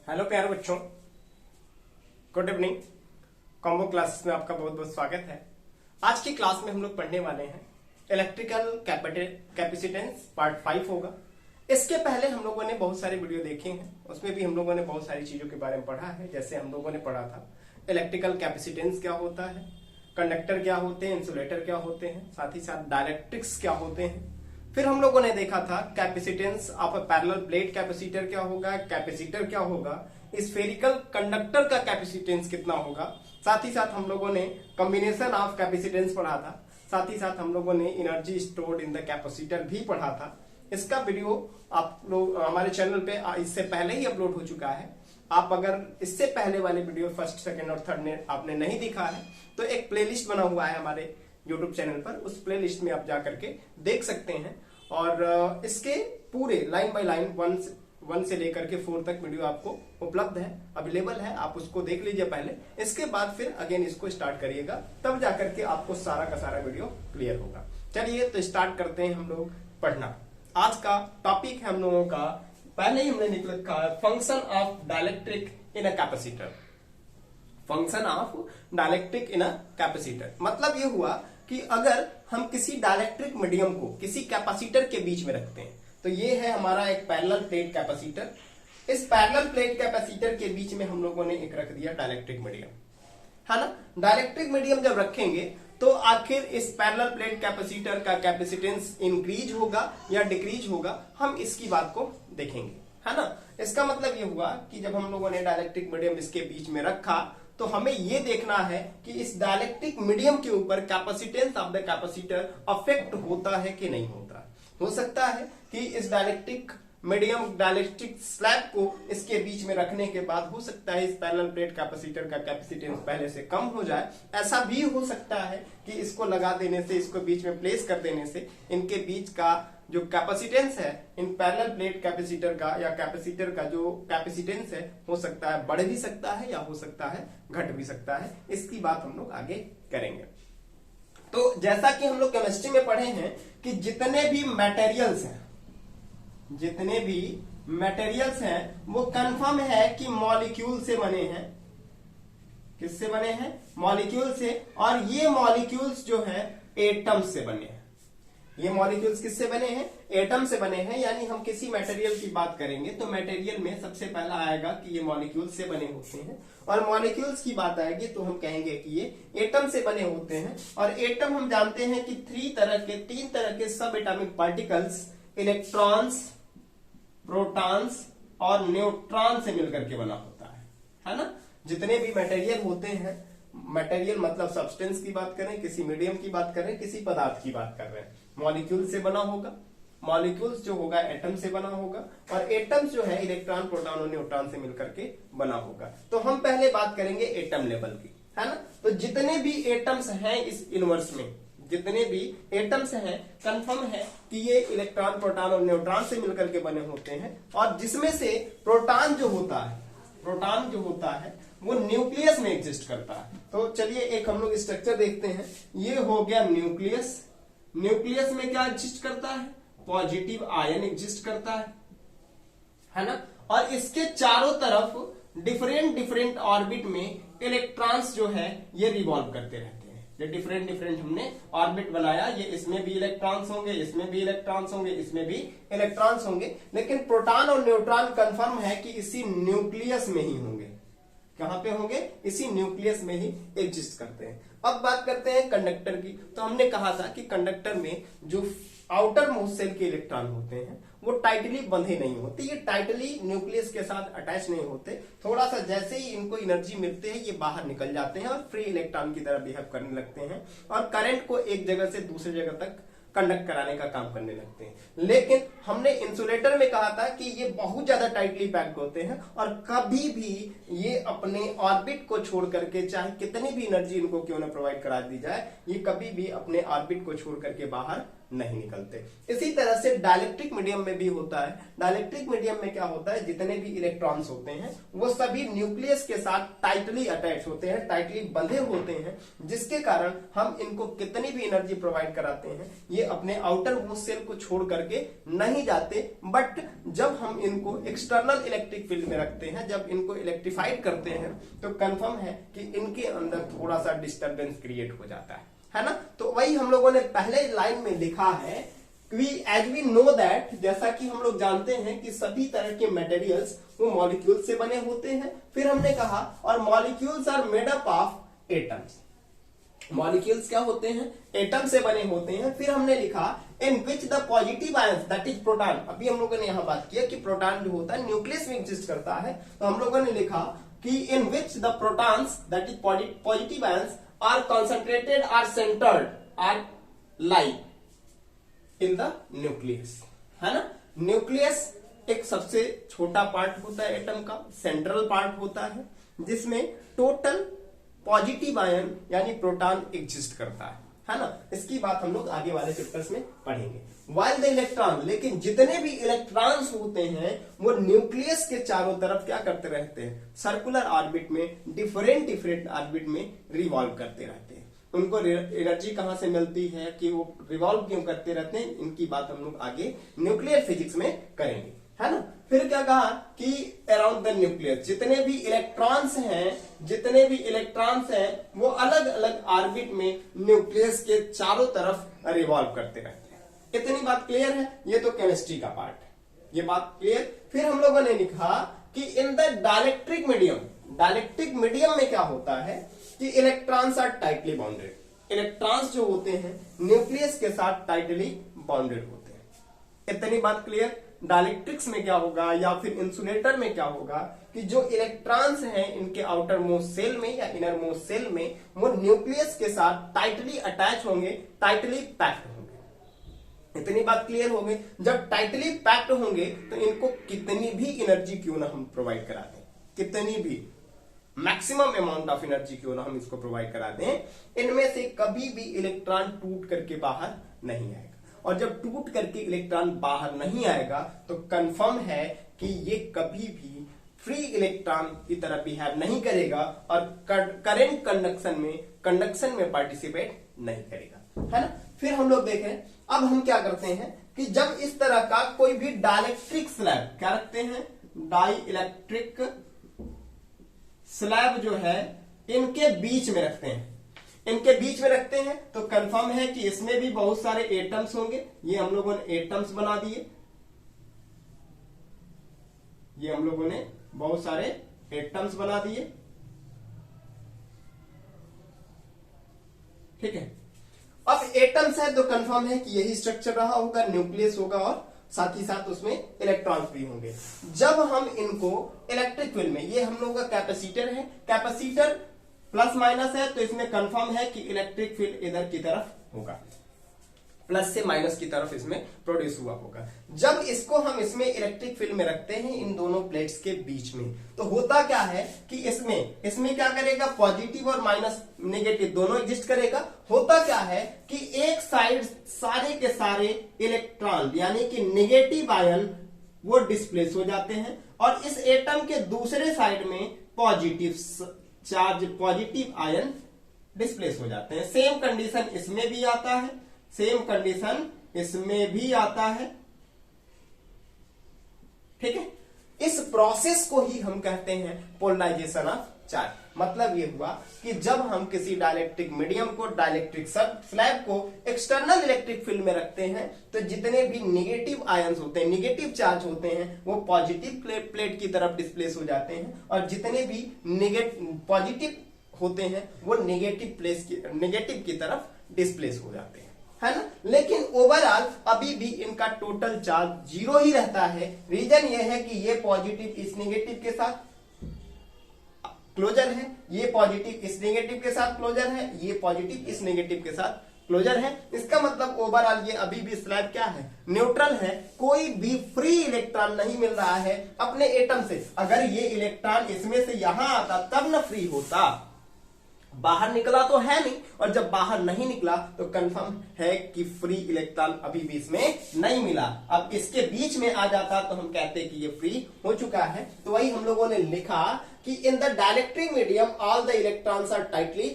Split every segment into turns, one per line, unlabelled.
Hello प्यारे बच्चों, good evening. Combo classes में आपका बहुत बहुत स्वागत है। आज की क्लास में हम लोग पढ़ने वाले हैं इलेक्ट्रिकल कैपेसिटेंस पार्ट 5 होगा। इसके पहले हम लोगों ने बहुत सारे वीडियो देखे हैं, उसमें भी हम लोगों ने बहुत सारी चीजों के बारे में पढ़ा है। जैसे हम लोगों ने पढ़ा था इलेक्ट्रिकल कैपेसिटेंस क्या होता है, कंडक्टर क्या होते हैं, इंसुलेटर क्या होते हैं, साथ ही साथ डायलेक्ट्रिक्स क्या होते हैं। फिर हम लोगों ने देखा था capacitance of a parallel plate capacitor क्या होगा, कैपेसिटर क्या होगा, स्फेरिकल कंडक्टर का कैपेसिटेंस कितना होगा। साथ ही साथ हम लोगों ने कॉम्बिनेशन ऑफ कैपेसिटेंस पढ़ा था। साथ ही साथ हम लोगों ने energy stored in the capacitor भी पढ़ा था। इसका वीडियो आप लोग हमारे चैनल पे इससे पहले ही अपलोड हो चुका है। आप अगर इससे पहले वाले वीडियो फर्स्ट, सेकंड और थर्ड ने आपने नहीं दिखा है तो एक प्लेलिस्ट बना हुआ है हमारे YouTube चैनल पर, उस प्लेलिस्ट में आप जाकर के देख सकते हैं। और इसके पूरे लाइन बाय लाइन 1 से लेकर के 4 तक वीडियो आपको उपलब्ध है, अवेलेबल है। आप उसको देख लीजिए पहले, इसके बाद फिर अगेन इसको स्टार्ट करिएगा, तब जाकर के आपको सारा का सारा वीडियो क्लियर होगा। चलिए तो स्टार्ट करते हैं हम लोग पढ़ना। आज का टॉपिक है हम लोगों का, पहले ही हमने निकल रखा है, function of dielectric in a capacitor. Function of dielectric in a capacitor मतलब ये हुआ कि अगर हम किसी डाइलेक्ट्रिक मीडियम को किसी कैपेसिटर के बीच में रखते हैं, तो ये है हमारा एक पैरेलल प्लेट कैपेसिटर। इस पैरेलल प्लेट कैपेसिटर के बीच में हम लोगों ने एक रख दिया डाइलेक्ट्रिक मीडियम, है ना। डाइलेक्ट्रिक मीडियम जब रखेंगे तो आखिर इस पैरेलल प्लेट कैपेसिटर का कैपेसिटेंस इंक्रीज होगा या डिक्रीज होगा, हम इसकी बात को देखेंगे, है ना। इसका मतलब ये हुआ कि जब हम लोगों ने डाइलेक्ट्रिक मीडियम इसके बीच में रखा तो हमें यह देखना है कि इस डाइलेक्ट्रिक मीडियम के ऊपर capacitance of the capacitor affect होता है कि नहीं होता। हो सकता है कि इस डाइलेक्ट्रिक मीडियम, डाइलेक्ट्रिक स्लैब को इसके बीच में रखने के बाद हो सकता है इस पैरेलल प्लेट कैपेसिटर का कैपेसिटेंस पहले से कम हो जाए। ऐसा भी हो सकता है कि इसको लगा देने से, इसको बीच में प्लेस कर देने से इनके बीच का जो कैपेसिटेंस है इन पैरेलल प्लेट कैपेसिटर का या कैपेसिटर का जो कैपेसिटेंस है, हो सकता है बढ़ भी सकता है या हो सकता है घट भी सकता है। इसकी बात हम लोग आगे करेंगे। तो जैसा कि हम लोग केमिस्ट्री में पढ़े हैं कि जितने भी मटेरियल्स हैं वो कंफर्म है कि मॉलिक्यूल से बने हैं। किससे बने हैं? मॉलिक्यूल से। और ये मॉलिक्यूल्स जो है एटम्स से बने हैं। ये मॉलिक्यूल्स किससे बने हैं? एटम से बने हैं। यानी हम किसी मटेरियल की बात करेंगे तो मटेरियल में सबसे पहला आएगा कि ये मॉलिक्यूल्स से बने होते हैं, और मॉलिक्यूल्स की बात आएगी तो हम कहेंगे कि ये एटम से बने होते हैं। और एटम हम जानते हैं कि 3 तरह के सब एटॉमिक पार्टिकल्स, इलेक्ट्रॉन्स, प्रोटॉन्स और न्यूट्रॉन से मिलकर के बना होता है ना। जितने भी मटेरियल होते हैं, मटेरियल मतलब सब्सटेंस की बात करें, किसी मीडियम की बात करें, किसी पदार्थ की बात कर रहे हैं, मॉलिक्यूल से बना होगा। मॉलिक्यूल्स जो होगा एटम से बना होगा, और एटम्स जो है इलेक्ट्रॉन, प्रोटॉन और न्यूट्रॉन से मिलकर के बना होगा। तो हम पहले बात करेंगे एटम लेवल की, है ना। तो जितने भी एटम्स हैं इस यूनिवर्स में, जितने भी एटम्स हैं, कंफर्म है कि ये इलेक्ट्रॉन, प्रोटॉन और न्यूट्रॉन से मिलकर के बने होते हैं। और जिसमें से प्रोटॉन जो होता है वो न्यूक्लियस में एग्जिस्ट करता है। तो चलिए एक हम लोग स्ट्रक्चर देखते हैं। ये हो गया न्यूक्लियस। न्यूक्लियस में क्या एग्जिस्ट करता है? पॉजिटिव आयन एग्जिस्ट करता है ना। और इसके चारों तरफ डिफरेंट ऑर्बिट में इलेक्ट्रॉन्स जो है ये रिवॉल्व करते रहते हैं। ये डिफरेंट हमने ऑर्बिट बनाया, ये इसमें भी इलेक्ट्रॉन्स होंगे, इसमें भी इलेक्ट्रॉन्स होंगे, इसमें भी इलेक्ट्रॉन्स होंगे। लेकिन प्रोटॉन और न्यूट्रॉन कंफर्म है कि इसी न्यूक्लियस में ही होंगे। कहां पे होंगे? इसी न्यूक्लियस में ही एग्जिस्ट करते हैं। अब बात करते हैं कंडक्टर की। तो हमने कहा था कि कंडक्टर में जो आउटर मोस्ट सेल के इलेक्ट्रॉन होते हैं वो टाइटली बंधे नहीं होते, ये टाइटली न्यूक्लियस के साथ अटैच नहीं होते। थोड़ा सा जैसे ही इनको एनर्जी मिलते हैं ये बाहर निकल जाते हैं और फ्री इलेक्ट्रॉन की तरह बिहेव करने लगते हैं, और करंट को एक जगह से दूसरी जगह तक कंडक्ट कराने का काम करने लगते हैं। लेकिन हमने इंसुलेटर में कहा था कि ये बहुत ज्यादा टाइटली पैक्ड होते हैं और कभी भी ये अपने ऑर्बिट को छोड़ करके, चाहे कितनी भी एनर्जी इनको क्यों ना प्रोवाइड करा दी जाए, ये कभी भी अपने ऑर्बिट को छोड़ करके बाहर नहीं निकलते। इसी तरह से डाइलेक्ट्रिक मीडियम में भी होता है। डाइलेक्ट्रिक मीडियम में क्या होता है, जितने भी इलेक्ट्रॉन्स होते हैं वो सभी न्यूक्लियस के साथ टाइटली अटैच होते हैं, टाइटली बंधे होते हैं, जिसके कारण हम इनको कितनी भी एनर्जी प्रोवाइड कराते हैं ये अपने आउटर मोस्ट सेल को छोड़ करके नहीं जाते। बट जब हम इनको एक्सटर्नल इलेक्ट्रिक फील्ड में रखते हैं, जब इनको इलेक्ट्रीफाइड करते हैं, तो कंफर्म है कि इनके अंदर थोड़ा सा डिस्टर्बेंस क्रिएट हो जाता है ना। तो वही हम लोगों ने पहले लाइन में लिखा है, एज वी नो दैट, जैसा कि हम लोग जानते हैं कि सभी तरह के मटेरियल्स वो मॉलिक्यूल से बने होते हैं। फिर हमने कहा और molecules are made up of atoms. Molecules क्या होते हैं, एटम से बने होते हैं। फिर हमने लिखा in which the positive ions that is proton. अभी हम लोगों ने यहां बात किया कि प्रोटॉन जो होता है न्यूक्लियस में एग्जिस्ट करता है, तो हम लोगों ने लिखा कि in which the protons that is positive ions are concentrated, are centred, are lie in the nucleus, है ना। न्यूक्लियस एक सबसे छोटा पार्ट होता है एटम का, सेंट्रल पार्ट होता है, जिसमें टोटल पॉजिटिव आयन यानी प्रोटॉन एग्जिस्ट करता है ना। इसकी बात हम लोग आगे वाले चैप्टर्स में पढ़ेंगे। वाइल द इलेक्ट्रॉन, लेकिन जितने भी इलेक्ट्रॉन्स होते हैं वो न्यूक्लियस के चारों तरफ क्या करते रहते हैं, सर्कुलर ऑर्बिट में, डिफरेंट ऑर्बिट में रिवॉल्व करते रहते हैं। उनको एनर्जी कहां से मिलती है कि वो रिवॉल्व क्यों करते रहते हैं, इनकी बात हम लोग आगे न्यूक्लियर फिजिक्स में करेंगे, है ना। फिर क्या कहा कि अराउंड द न्यूक्लियस जितने भी इलेक्ट्रॉन्स हैं वो अलग अलग ऑर्बिट में न्यूक्लियस के चारों तरफ रिवॉल्व करते रहते हैं। इतनी बात क्लियर है, ये तो केमिस्ट्री का पार्ट है, ये बात क्लियर। फिर हम लोगों ने लिखा कि इन द डाइलेक्ट्रिक मीडियम में क्या होता है कि electrons are tightly bounded. Electrons जो होते हैं न्यूक्लियस के साथ टाइटली बाउंडेड होते हैं। इतनी बात क्लियर। डाइलेक्ट्रिक्स में क्या होगा या फिर इंसुलेटर में क्या होगा कि जो इलेक्ट्रॉन्स हैं इनके आउटर मोस्ट सेल में या इनर मोस्ट सेल में वो न्यूक्लियस के साथ टाइटली अटैच होंगे, टाइटली पैक्ड होंगे। इतनी बात क्लियर हो गई। जब टाइटली पैक्ड होंगे तो इनको कितनी भी एनर्जी क्यों ना हम प्रोवाइड करा दें, कितनी भी मैक्सिमम अमाउंट ऑफ एनर्जी क्यों ना हम इसको प्रोवाइड करा दें, इनमें से कभी भी इलेक्ट्रॉन टूट करके बाहर नहीं आएगा। और जब टूट करके इलेक्ट्रॉन बाहर नहीं आएगा तो कंफर्म है कि ये कभी भी फ्री इलेक्ट्रॉन की तरह बिहेव नहीं करेगा और करंट कंडक्शन में पार्टिसिपेट नहीं करेगा, है ना। फिर हम लोग देखें, अब हम क्या करते हैं कि जब इस तरह का कोई भी डाइलेक्ट्रिक स्लैब, क्या रखते हैं, डाइलेक्ट्रिक स्लैब जो है इनके बीच में रखते हैं, तो कंफर्म है कि इसमें भी बहुत सारे एटम्स होंगे। ये हम लोगों ने एटम्स बना दिए, ये हम लोगों ने बहुत सारे एटम्स बना दिए, ठीक है। अब एटम्स है तो कंफर्म है कि यही स्ट्रक्चर रहा होगा, न्यूक्लियस होगा और साथ ही साथ उसमें इलेक्ट्रॉन्स भी होंगे। जब हम इनको इलेक्ट्रिक फील्ड में, ये हम लोगों का कैपेसिटर है, कैपेसिटर प्लस माइनस है तो इसमें कंफर्म है कि इलेक्ट्रिक फील्ड इधर की तरफ होगा, प्लस से माइनस की तरफ इसमें प्रोड्यूस हुआ होगा। जब इसको हम इसमें इलेक्ट्रिक फील्ड में रखते हैं इन दोनों प्लेट्स के बीच में, तो होता क्या है कि इसमें क्या करेगा, पॉजिटिव और माइनस नेगेटिव दोनों एग्जिस्ट करेगा। होता क्या है कि एक साइड सारे के सारे इलेक्ट्रॉन यानी कि नेगेटिव आयन वो डिस्प्लेस हो जाते हैं और इस एटम के दूसरे साइड में positive charge, positive ion displace हो जाते हैं। सेम कंडीशन इसमें भी आता है, सेम कंडीशन इसमें भी आता है, ठीक है। इस प्रोसेस को ही हम कहते हैं पोलराइजेशन ऑफ चार्ज। मतलब ये हुआ कि जब हम किसी डाइलेक्ट्रिक मीडियम को, डाइलेक्ट्रिक स्लैब को एक्सटर्नल इलेक्ट्रिक फील्ड में रखते हैं तो जितने भी नेगेटिव आयंस होते हैं, नेगेटिव चार्ज होते हैं, वो पॉजिटिव प्लेट की तरफ डिस्प्लेस हो जाते हैं और जितने भी पॉजिटिव होते हैं वो नेगेटिव की तरफ डिस्प्लेस हो जाते हैं, है ना। लेकिन ओवरऑल अभी भी इनका टोटल चार्ज 0 ही रहता है। रीजन ये है कि ये पॉजिटिव इस नेगेटिव के साथ क्लोजर है, ये पॉजिटिव इस नेगेटिव के साथ क्लोजर है, ये पॉजिटिव इस नेगेटिव के साथ क्लोजर है। इसका मतलब ओवरऑल ये अभी भी स्लैब क्या है, न्यूट्रल है। कोई भी फ्री इलेक्ट्रॉन नहीं मिल रहा है अपने एटम से। अगर ये इलेक्ट्रॉन इसमें से यहां आता तब ना फ्री होता, बाहर निकला तो है नहीं, और जब बाहर नहीं निकला तो कंफर्म है कि फ्री इलेक्ट्रॉन अभी भी इसमें नहीं मिला। अब इसके बीच में आ जाता तो हम कहते हैं कि ये फ्री हो चुका है। तो वही हम लोगों ने लिखा कि in the dielectric medium all the electrons are tightly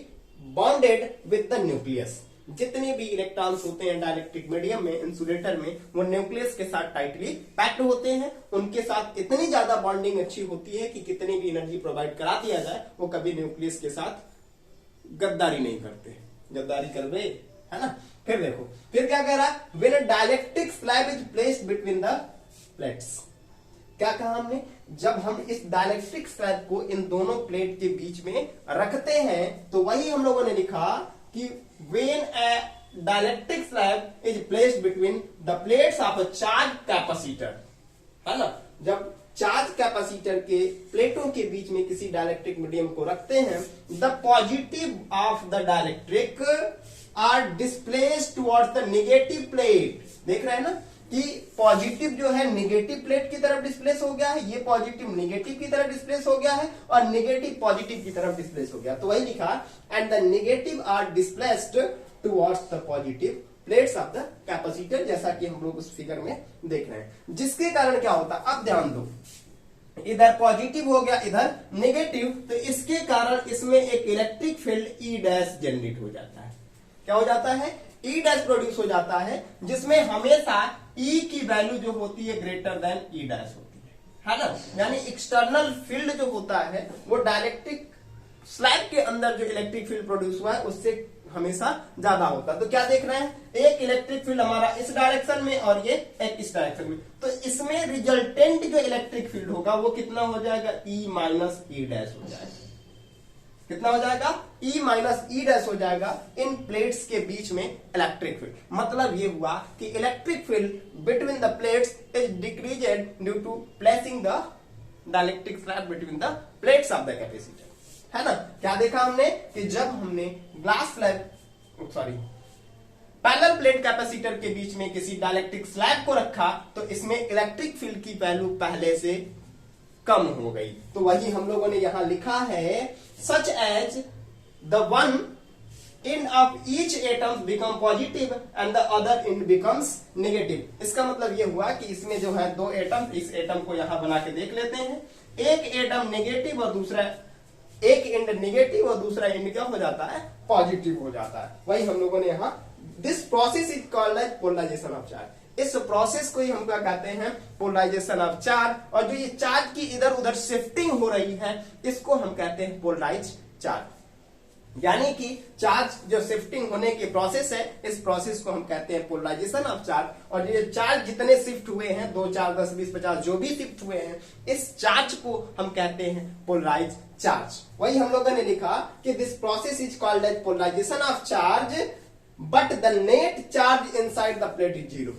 bonded with the nucleus. जितने भी इलेक्ट्रॉन्स होते हैं डाइलेक्ट्रिक मीडियम में, इंसुलेटर में, वो न्यूक्लियस के साथ टाइटली पैक्ड होते हैं। उनके साथ इतनी ज्यादा बॉन्डिंग अच्छी होती है कि कितनी भी एनर्जी प्रोवाइड करा दिया जाए वो कभी न्यूक्लियस के साथ गद्दारी नहीं करते। गद्दारी कर रहे है ना। फिर देखो फिर क्या कह रहा है, when a dielectric slab is placed between the plates. क्या कहा हमने, जब हम इस डाइलेक्ट्रिक स्लैब को इन दोनों प्लेट के बीच में रखते हैं तो वही हम लोगों ने लिखा कि when a dielectric slab is placed between the plates of a charge capacitor, है ना। जब चार्ज कैपेसिटर के प्लेटों के बीच में किसी डाइलेक्ट्रिक मीडियम को रखते हैं, the positive of the dielectric are displaced towards the negative plate. देख रहे हैं ना कि पॉजिटिव जो है नेगेटिव प्लेट की तरफ डिस्प्लेस हो गया है, ये पॉजिटिव नेगेटिव की तरफ डिस्प्लेस हो गया है, और नेगेटिव पॉजिटिव की तरफ डिस्प्लेस हो गया। तो वही लिखा, and the negative are displaced towards the positive plates of the capacitor, जैसा कि हम लोग उस फिगर में देख रहे हैं। जिसके कारण क्या होता है, अब ध्यान दो, इधर पॉजिटिव हो गया इधर नेगेटिव, तो इसके कारण इसमें एक electric field E dash generate हो जाता है। क्या हो जाता है, ई डैश प्रोड्यूस हो जाता है, जिसमें हमेशा ई की वैल्यू जो होती है ग्रेटर देन ई डैश होती है ना। यानी एक्सटर्नल फील्ड जो होता है वो डाइलेक्ट्रिक स्लैब के अंदर जो इलेक्ट्रिक फील्ड प्रोड्यूस हुआ है उससे हमेशा ज्यादा होता है। तो क्या देख रहे हैं, एक इलेक्ट्रिक फील्ड हमारा इस डायरेक्शन में और ये एक इस डायरेक्शन में, तो इसमें रिजल्टेंट जो इलेक्ट्रिक फील्ड होगा वो कितना हो जाएगा, ई माइनस ई डैश हो जाएगा। कितना हो जाएगा, ई माइनस ई डैश हो जाएगा इन प्लेट्स के बीच में इलेक्ट्रिक फील्ड। मतलब ये हुआ कि electric field between the plates is decreased due to placing the dielectric slab between the plates of the capacitor, है ना। क्या देखा हमने कि जब हमने glass slab parallel plate capacitor के बीच में किसी डाइलेक्ट्रिक स्लैब को रखा तो इसमें इलेक्ट्रिक फील्ड की वैल्यू पहले से कम हो गई। तो वही हम लोगों ने यहां लिखा है, such as the one end of each atom become positive and the other end becomes negative। इसका मतलब ये हुआ कि इसमें जो है दो एटम, इस एटम को यहां बना के देख लेते हैं, एक एटम नेगेटिव और दूसरा, एक एंड नेगेटिव और दूसरा एंड क्या हो जाता है, पॉजिटिव हो जाता है। वही हम लोगों ने यहाँ, this process is called as polarisation of charge. इस प्रोसेस को ही हम क्या कहते हैं, पोलराइजेशन ऑफ चार्ज। और जो ये चार्ज की इधर उधर शिफ्टिंग हो रही है इसको हम कहते हैं पोलराइज चार्ज। यानी कि चार्ज जो शिफ्टिंग होने की प्रोसेस है, इस प्रोसेस को हम कहते हैं पोलराइजेशन ऑफ चार्ज। और ये चार्ज जितने शिफ्ट हुए हैं, 2, 4, 10, 20, 50 जो भी शिफ्ट हुए हैं, इस चार्ज को हम कहते हैं पोलराइज चार्ज। वही हम लोगों ने लिखा कि this process is called as polarisation of charge, but the net charge inside the plate is 0।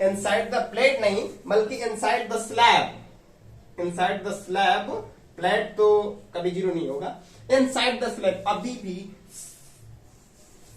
Inside the plate नहीं, बल्कि inside the slab. Inside the slab, plate तो कभी 0 नहीं होगा। इनसाइड द स्लैब, अभी भी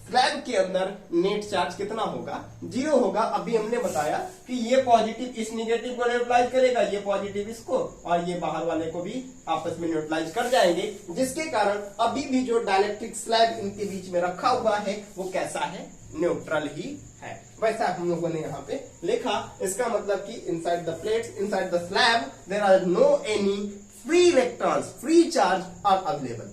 स्लैब के अंदर नेट चार्ज कितना होगा, 0 होगा। अभी हमने बताया कि ये पॉजिटिव इस नेगेटिव को न्यूट्रलाइज करेगा, ये पॉजिटिव इसको, और ये बाहर वाले को भी आपस में न्यूट्रलाइज कर जाएंगे, जिसके कारण अभी भी जो डाइलेक्ट्रिक स्लैब इनके बीच में रखा हुआ है वो कैसा है, न्यूट्रल ही है। वैसा हम लोगों ने यहाँ पे लिखा। इसका मतलब कि inside the plates, inside the slab there are no any free electrons, free charge are available,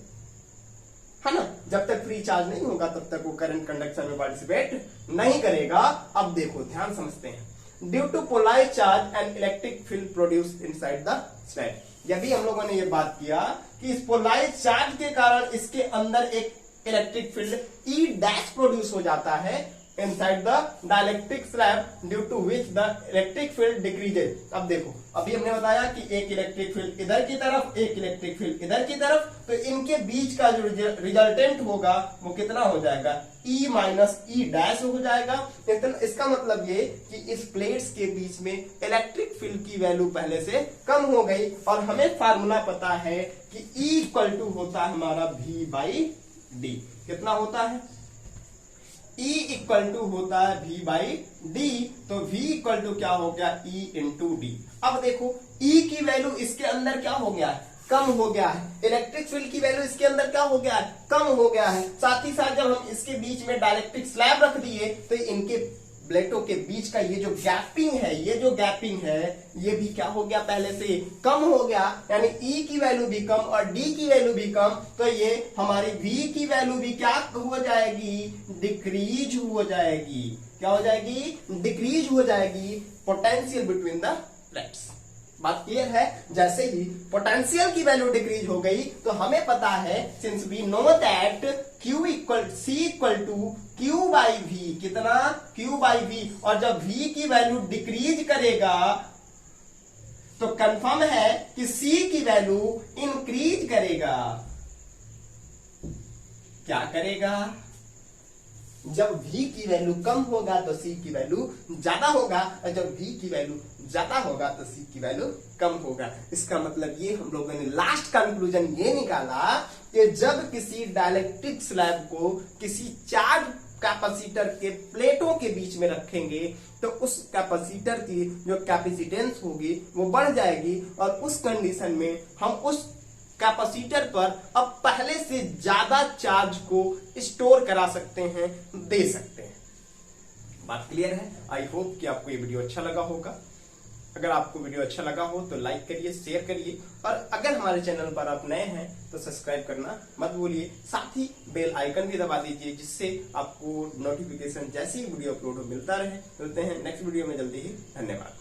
है ना। जब तक फ्री चार्ज नहीं होगा तब तक वो करंट कंडक्शन में पार्टिसिपेट नहीं करेगा। अब देखो, ध्यान समझते हैं। Due to polarise charge and electric field produce inside the slab. जब भी हम लोगों ने ये बात किया कि इस पोलराइज चार्ज के कारण इसके अंदर एक electric field E dash produce हो जाता है inside the dielectric slab due to which the electric field decreases। अब देखो, अभी हमने बताया कि एक इलेक्ट्रिक फील्ड इधर की तरफ, एक इलेक्ट्रिक फील्ड इधर की तरफ, तो इनके बीच का जो रिजल्टेंट होगा वो कितना हो जाएगा, E माइनस ई डैश हो जाएगा। इसका मतलब ये कि इस प्लेट्स के बीच में इलेक्ट्रिक फील्ड की वैल्यू पहले से कम हो गई। और हमें फार्मूला पता है कि E इक्वल टू होता है हमारा V/D। कितना होता है, E इक्वल टू होता है V/D, तो V इक्वल टू क्या हो गया, E इंटू D। अब देखो E की वैल्यू इसके अंदर क्या हो गया है, कम हो गया है, इलेक्ट्रिक फील्ड की वैल्यू इसके अंदर क्या हो गया है, कम हो गया है। साथ ही साथ जब हम इसके बीच में डाइलेक्ट्रिक स्लैब रख दिए तो इनके प्लेटों के बीच का ये जो गैपिंग है, ये भी क्या हो गया, पहले से कम हो गया, यानी E की वैल्यू भी कम और D की वैल्यू भी कम, तो ये हमारी V की वैल्यू भी क्या हो जाएगी, डिक्रीज हो जाएगी। क्या हो जाएगी, डिक्रीज हो जाएगी पोटेंशियल बिटवीन द प्लेट्स। बात क्लियर है। जैसे ही पोटेंशियल की वैल्यू डिक्रीज हो गई तो हमें पता है, since we know that C equal to Q by V, कितना, Q बाई V, और जब V की वैल्यू डिक्रीज करेगा तो कंफर्म है कि C की वैल्यू इंक्रीज करेगा। क्या करेगा, जब V की वैल्यू कम होगा तो C की वैल्यू ज्यादा होगा, और जब V की वैल्यू ज्यादा होगा तो C की वैल्यू कम होगा। इसका मतलब ये हम लोगों ने लास्ट कंक्लूजन ये निकाला कि जब किसी डाइलेक्ट्रिक स्लैब को किसी चार्ज कैपेसिटर के प्लेटों के बीच में रखेंगे तो उस कैपेसिटर की जो कैपेसिटेंस होगी वो बढ़ जाएगी, और उस कंडीशन में हम उस कैपेसिटर पर अब पहले से ज्यादा चार्ज को स्टोर करा सकते हैं, दे सकते हैं। बात क्लियर है। आई होप कि आपको ये वीडियो अच्छा लगा होगा। अगर आपको वीडियो अच्छा लगा हो तो लाइक करिए, शेयर करिए, और अगर हमारे चैनल पर आप नए हैं तो सब्सक्राइब करना मत भूलिए। साथ ही बेल आइकन भी दबा दीजिए, जिससे आपको नोटिफिकेशन जैसे ही वीडियो अपलोड हो मिलता रहे। मिलते हैं नेक्स्ट वीडियो में जल्दी ही। धन्यवाद।